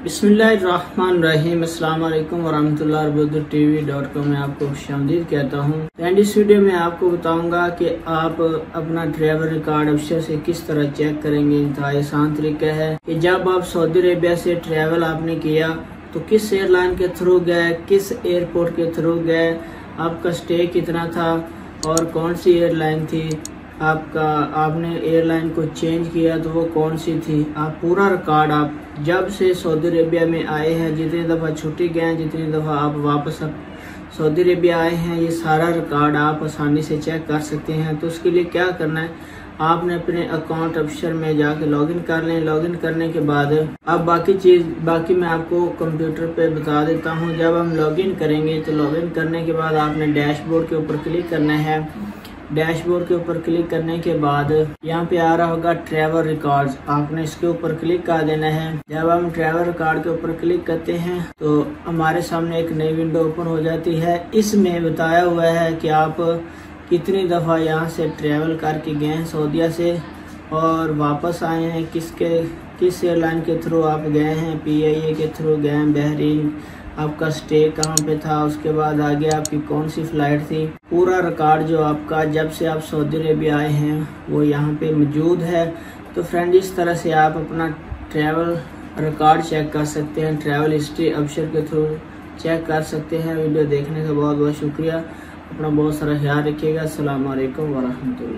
बिस्मिल्लाहिर्रहमानिर्रहीम। अस्सलाम वालेकुम वरहमतुल्लाहि www.tv.com में आपको खुशामदीद कहता हूँ। फ्रेंड, इस वीडियो में आपको बताऊंगा कि आप अपना ट्रैवल रिकॉर्ड अफसर से किस तरह चेक करेंगे। इंतहाई आसान तरीका है कि जब आप सऊदी अरेबिया से ट्रैवल आपने किया तो किस एयरलाइन के थ्रू गए, किस एयरपोर्ट के थ्रू गए, आपका स्टे कितना था और कौन सी एयरलाइन थी, आपने एयरलाइन को चेंज किया तो वो कौन सी थी। आप पूरा रिकॉर्ड आप जब से सऊदी अरेबिया में आए हैं, जितनी दफ़ा छुट्टी गए हैं, जितनी दफ़ा आप वापस सऊदी अरेबिया आए हैं, ये सारा रिकॉर्ड आप आसानी से चेक कर सकते हैं। तो उसके लिए क्या करना है, आपने अपने अकाउंट अफसर में जाके लॉगिन कर लें। लॉगिन करने के बाद अब बाकी मैं आपको कंप्यूटर पे बता देता हूँ। जब हम लॉगिन करेंगे तो लॉगिन करने के बाद आपने डैशबोर्ड के ऊपर क्लिक करना है। डैशबोर्ड के ऊपर क्लिक करने के बाद यहाँ पे आ रहा होगा ट्रैवल रिकॉर्ड्स, आपने इसके ऊपर क्लिक कर देना है। जब हम ट्रैवल रिकॉर्ड के ऊपर क्लिक करते हैं तो हमारे सामने एक नई विंडो ओपन हो जाती है। इसमें बताया हुआ है कि आप कितनी दफ़ा यहाँ से ट्रैवल करके गए हैं सऊदीया से और वापस आए हैं, किस एयरलाइन के थ्रू आप गए हैं, PIA के थ्रू गए हैं, बहरीन, आपका स्टे कहाँ पे था, उसके बाद आगे आपकी कौन सी फ़्लाइट थी। पूरा रिकॉर्ड जो आपका जब से आप सऊदी अरेबिया आए हैं वो यहाँ पे मौजूद है। तो फ्रेंड, इस तरह से आप अपना ट्रैवल रिकॉर्ड चेक कर सकते हैं, ट्रैवल हिस्ट्री अफसर के थ्रू चेक कर सकते हैं। वीडियो देखने का बहुत बहुत शुक्रिया। अपना बहुत सारा ख्याल रखिएगा। अस्सलाम वालेकुम वरहमतुल्लाह।